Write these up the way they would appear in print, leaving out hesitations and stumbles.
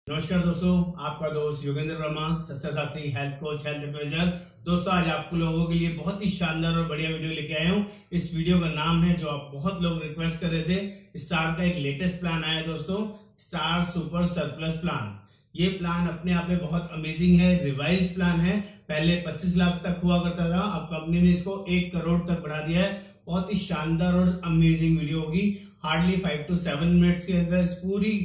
नमस्कार दोस्तों, आपका दोस्त योगेंद्र वर्मा, सच्चा साथी, हेल्थ कोच, हेल्थ एडवाइजर। दोस्तों आज आपको लोगों के लिए बहुत ही शानदार और बढ़िया वीडियो लेके आया हूँ। इस वीडियो का नाम है, जो आप बहुत लोग रिक्वेस्ट कर रहे थे, स्टार का एक लेटेस्ट प्लान आया है दोस्तों, स्टार सुपर सरप्लस प्लान। ये प्लान अपने आप में बहुत अमेजिंग है, रिवाइज प्लान है। पहले 25 लाख तक हुआ करता था, अब कंपनी ने इसको 1 करोड़ तक बढ़ा दिया है। बहुत ही शानदार और अमेजिंग वीडियो होगी। हार्डली 5 to 7 मिनट्स के अंदर इस पूरी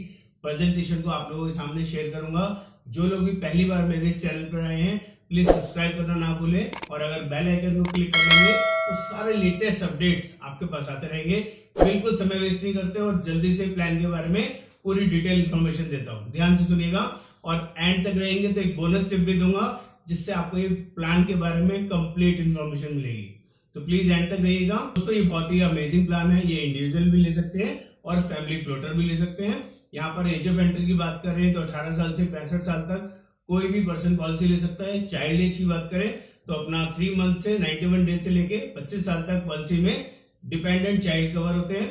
प्रेजेंटेशन को आप लोगों के सामने शेयर करूंगा। जो लोग भी पहली बार मेरे इस चैनल पर आए हैं, प्लीज सब्सक्राइब करना ना भूलें, और अगर बेल आइकन को क्लिक कर लेंगे तो सारे लेटेस्ट अपडेट्स आपके पास आते रहेंगे। बिल्कुल समय वेस्ट नहीं करते और जल्दी से प्लान के बारे में पूरी डिटेल इंफॉर्मेशन देता हूं। ध्यान से सुनिएगा और एंड तक रहेंगे तो एक बोनस टिप भी दूंगा, जिससे आपको ये प्लान के बारे में कंप्लीट इंफॉर्मेशन मिलेगी। तो प्लीज एंड तक रहिएगा दोस्तों। ये बहुत ही अमेजिंग प्लान है। ये इंडिविजुअल भी ले सकते हैं और फैमिली फ्लोटर भी ले सकते हैं। यहाँ पर एज ऑफ एंट्री की बात कर रहे हैं तो 18 साल से 65 साल तक कोई भी पर्सन पॉलिसी ले सकता है। चाइल्ड एज की बात करें तो अपना 3 मंथ से 91 डेज से लेके 25 साल तक पॉलिसी में डिपेंडेंट चाइल्ड कवर होते हैं।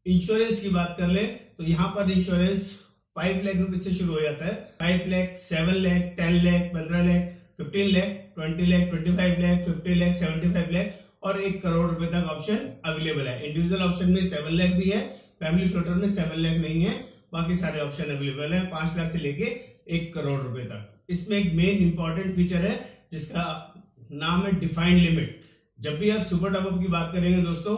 इंश्योरेंस की बात कर ले तो यहाँ पर इंश्योरेंस 5 लाख रुपए से शुरू हो जाता है। 5 लाख, 7 लाख, 10 लाख, 15 लाख, 15 लाख, 20 लाख, 25 लाख, 50 लाख, 75 लाख और 1 करोड़ रुपए तक ऑप्शन अवेलेबल है। इंडिविजुअल ऑप्शन में 7 लाख भी है, फैमिली फ्लोटर में 7 लाख नहीं है, बाकी सारे ऑप्शन अवेलेबल हैं 5 लाख से लेके 1 करोड़ रुपए तक। इसमें एक मेन इंपॉर्टेंट फीचर है जिसका नाम है डिफाइंड लिमिट। जब भी आप सुपर टॉपअप की बात करेंगे दोस्तों,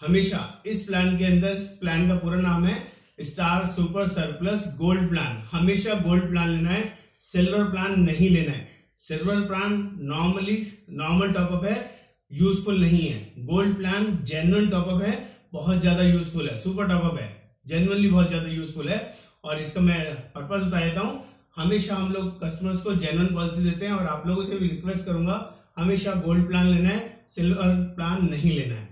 हमेशा इस प्लान के अंदर, प्लान का पूरा नाम है star super surplus gold plan. हमेशा गोल्ड प्लान लेना है, सिल्वर प्लान नहीं लेना है। सिल्वर प्लान नॉर्मल टॉपअप है, यूजफुल नहीं है। गोल्ड प्लान जेन्युइन टॉपअप है, बहुत ज्यादा यूजफुल है। सुपर टॉपअप है, जेन्युइनली बहुत ज्यादा यूजफुल है। और इसका मैं पर्पस बता देता हूं। हमेशा हम लोग कस्टमर्स को जेन्युइन पॉलिसी देते हैं और आप लोगों से भी रिक्वेस्ट करूंगा, हमेशा गोल्ड प्लान लेना है, सिल्वर प्लान नहीं लेना है।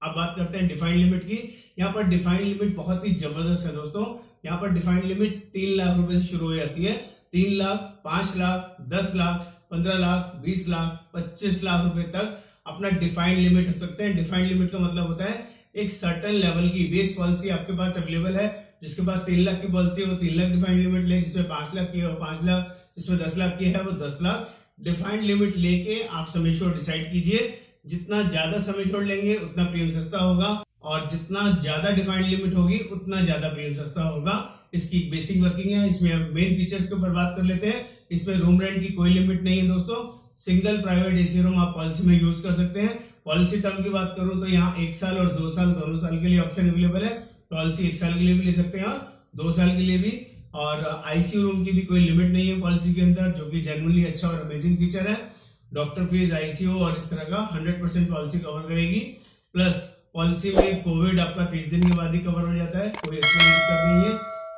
अब बात करते हैं डिफाइंड लिमिट की। यहाँ पर डिफाइंड लिमिट बहुत ही जबरदस्त है दोस्तों। यहाँ पर डिफाइंड लिमिट 3 लाख रुपए से शुरू हो जाती है। 3 लाख, 5 लाख, 10 लाख, 15 लाख, 20 लाख, 25 लाख रुपए तक अपना डिफाइंड लिमिट रख सकते हैं। डिफाइंड लिमिट का मतलब होता है एक सर्टेन लेवल की बेस पॉलिसी आपके पास अवेलेबल है। जिसके पास 3 लाख की पॉलिसी है वो 3 लाख डिफाइंड लिमिट ले, जिसमें 5 लाख की है वो 5 लाख, जिसमें 10 लाख की है वो 10 लाख डिफाइंड लिमिट लेके आप सम एश्योर्ड डिसाइड कीजिए। जितना ज्यादा सम एश्योर्ड लेंगे उतना प्रीमियम सस्ता होगा, और जितना ज्यादा डिफाइंड लिमिट होगी उतना ज्यादा प्रीमियम सस्ता होगा। इसकी बेसिक वर्किंग है। इसमें मेन फीचर्स के ऊपर बात कर लेते हैं। इसमें रूम रेंट की कोई लिमिट नहीं है दोस्तों। सिंगल प्राइवेट एसी रूम आप पॉलिसी में यूज कर सकते हैं। पॉलिसी टर्म की बात करूं तो यहाँ 1 साल और 2 साल दोनों साल के लिए ऑप्शन अवेलेबल है। पॉलिसी 1 साल के लिए भी ले सकते हैं और 2 साल के लिए भी। और आईसीयू रूम की भी कोई लिमिट नहीं है पॉलिसी के अंदर, जो कि जेन्युइनली अच्छा और अमेजिंग फीचर है। डॉक्टर फीस, आईसीयू और इस तरह का 100% पॉलिसी कवर करेगी। प्लस पॉलिसी में कोविड आपका 30 दिन के बाद ही कवर हो जाता है, कोई एक्स्ट्रा दिक्कत नहीं है।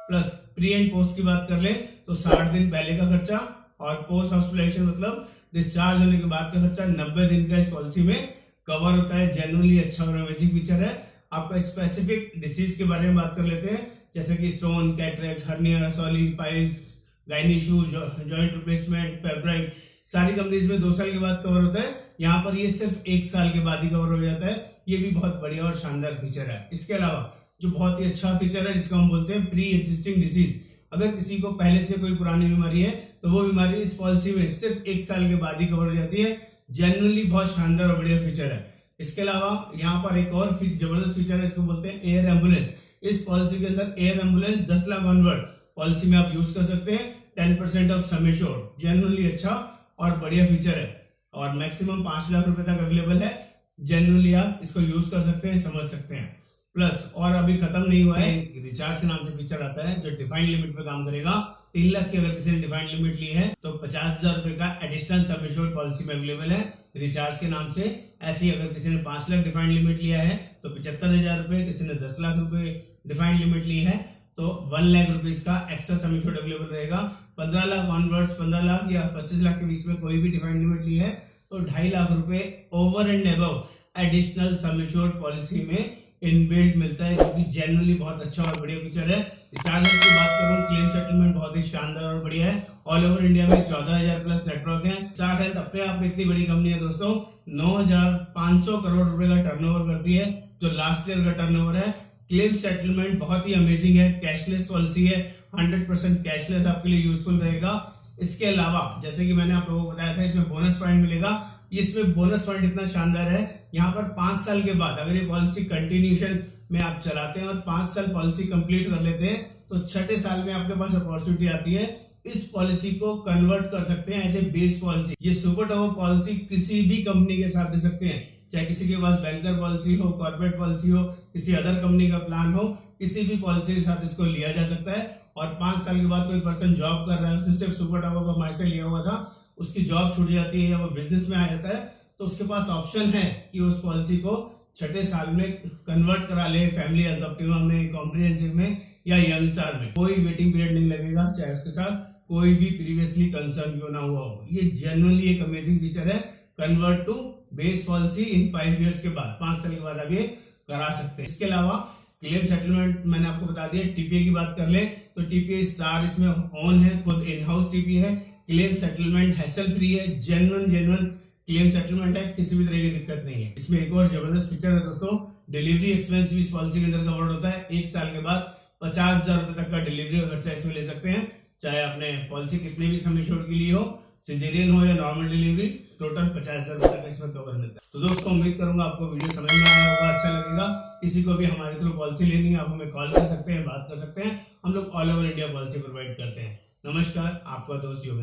प्लस प्री एंड पोस्ट की बात कर ले तो 60 दिन पहले का खर्चा और पोस्ट हॉस्पिटलाइजेशन मतलब डिस्चार्ज होने के बाद का खर्चा 90 दिन का इस पॉलिसी में कवर होता है। जेन्युइनली अच्छा और अमेजिंग फीचर है। आपका स्पेसिफिक डिसीज के बारे में बात कर लेते हैं, जैसे कि स्टोन, कैटरेक्ट, हर्निया, सॉली, piles, gyne issue, joint replacement, फेब्राइट, सारी कंपनीज में 2 साल के बाद कवर होता है। यहाँ पर ये सिर्फ 1 साल के बाद ही कवर हो जाता है। ये भी बहुत बढ़िया और शानदार फीचर है। इसके अलावा जो बहुत ही अच्छा फीचर है जिसको हम बोलते हैं प्री एग्जिस्टिंग डिसीज। अगर किसी को पहले से कोई पुरानी बीमारी है तो वो बीमारी इस पॉलिसी में सिर्फ 1 साल के बाद ही कवर हो जाती है। जेन्युइनली बहुत शानदार और बढ़िया फीचर है। इसके अलावा यहाँ पर एक और जबरदस्त फीचर है, इसको बोलते हैं एयर एम्बुलेंस। इस पॉलिसी के अंदर air ambulance 10 lakh onward policy में आप यूज कर सकते हैं। 10% ऑफ सम एश्योर्ड, जेन्युइनली अच्छा और बढ़िया फीचर है। और मैक्सिमम 5 लाख रुपए तक अवेलेबल है। जेन्युइनली आप इसको यूज कर सकते हैं, समझ सकते हैं। प्लस और अभी खत्म नहीं हुआ है, रिचार्ज के नाम से फीचर आता है जो डिफाइंड लिमिट पे काम करेगा। 3 लाख की अगर किसी ने डिफाइंड लिमिट ली है तो 50,000 रुपए का एडिशनल सम एश्योर्ड पॉलिसी में अवेलेबल है रिचार्ज के नाम से। ऐसी अगर किसी ने 5 लाख डिफाइंड लिमिट लिया है तो 75,000 रुपए, किसी ने 10 लाख रुपए डिफाइंड लिमिट ली है तो 1 लाख रुपीज का एक्स्ट्रा सम एश्योर्ड अवेलेबल रहेगा। 15 लाख ऑनवर्ड्स, 15 लाख या 25 लाख के बीच में कोई भी डिफाइंड लिमिट ली है तो 2.5 लाख रुपए over and above additional sum assured policy में इनबिल्ट मिलता है, जो कि जेन्युइनली बहुत अच्छा और बढ़िया फीचर है। स्टार हेल्थ की बात करूं, क्लेम सेटलमेंट बहुत ही शानदार और बढ़िया है। ऑल ओवर इंडिया में 14,000 प्लस नेटवर्क है। स्टार हेल्थ अपने आप में इतनी बड़ी कंपनी है दोस्तों, 9,500 करोड़ रुपए का टर्नओवर करती है, जो लास्ट ईयर का टर्नओवर है। क्लेम सेटलमेंट बहुत ही अमेजिंग है, कैशलेस पॉलिसी है, 100% कैशलेस आपके लिए यूजफुल रहेगा। इसके अलावा जैसे कि मैंने आप लोगों को बताया था, इसमें बोनस पॉइंट मिलेगा। इसमें बोनस पॉइंट इतना शानदार है, यहाँ पर 5 साल के बाद अगर ये पॉलिसी कंटिन्यूएशन में आप चलाते हैं और 5 साल पॉलिसी कंप्लीट कर लेते हैं तो छठे साल में आपके पास अपॉर्चुनिटी आती है इस पॉलिसी को कन्वर्ट कर सकते हैं एज ए बेस पॉलिसी। ये सुपर टर्बो पॉलिसी किसी भी कंपनी के साथ दे सकते हैं, चाहे किसी के पास बैंकर पॉलिसी हो, कॉर्पोरेट पॉलिसी हो, किसी अदर कंपनी का प्लान हो, किसी भी पॉलिसी के साथ इसको लिया जा सकता है। और 5 साल के बाद कोई पर्सन जॉब कर रहा है, उसने सिर्फ सुपर टर्बो को हमारे से लिया हुआ था, उसकी जॉब छूट जाती है या वो बिजनेस में आ जाता है, तो उसके पास ऑप्शन है कि उस पॉलिसी को छठे साल में कन्वर्ट करा ले फैमिली हेल्थ ऑप्टिमा में, कॉम्प्रिहेंसिव में या यंग स्टार में। कोई वेटिंग पीरियड नहीं लगेगा, चाहे उसके साथ कोई भी प्रीवियसली कंसर्न क्यों ना हुआ हो। ये जेन्युइनली एक अमेजिंग फीचर है। Convert to base policy in 5 years के बाद, 5 साल के बाद आप ये करा सकते हैं। इसके अलावा क्लेम सेटलमेंट मैंने आपको बता दिया। टीपीए की बात कर ले तो टीपीए स्टार इसमें ऑन है, खुद इन हाउस टीपीए है। क्लेम सेटलमेंट हैसल फ्री है, जेन्युइन क्लेम सेटलमेंट है, किसी भी तरह की दिक्कत नहीं है। इसमें एक और जबरदस्त फीचर है दोस्तों, डिलीवरी एक्सपेंस भी इस पॉलिसी के अंदर कवर्ड होता है। 1 साल के बाद 50,000 रुपए तक का डिलीवरी का खर्चा इसमें ले सकते हैं, चाहे आपने पॉलिसी कितने भी समय छोड़ के लिए हो, सिजेरियन हो या नॉर्मल डिलीवरी, टोटल 50,000 रुपए तक इसमें कवर मिलता है। तो दोस्तों उम्मीद करूंगा आपको वीडियो समझ में आया होगा, अच्छा लगेगा। किसी को भी हमारे थ्रू पॉलिसी लेनी है, आप हमें कॉल कर सकते हैं, बात कर सकते हैं। हम लोग all over India policy provide करते हैं। नमस्कार, आपका दोस्त योगेंद्र।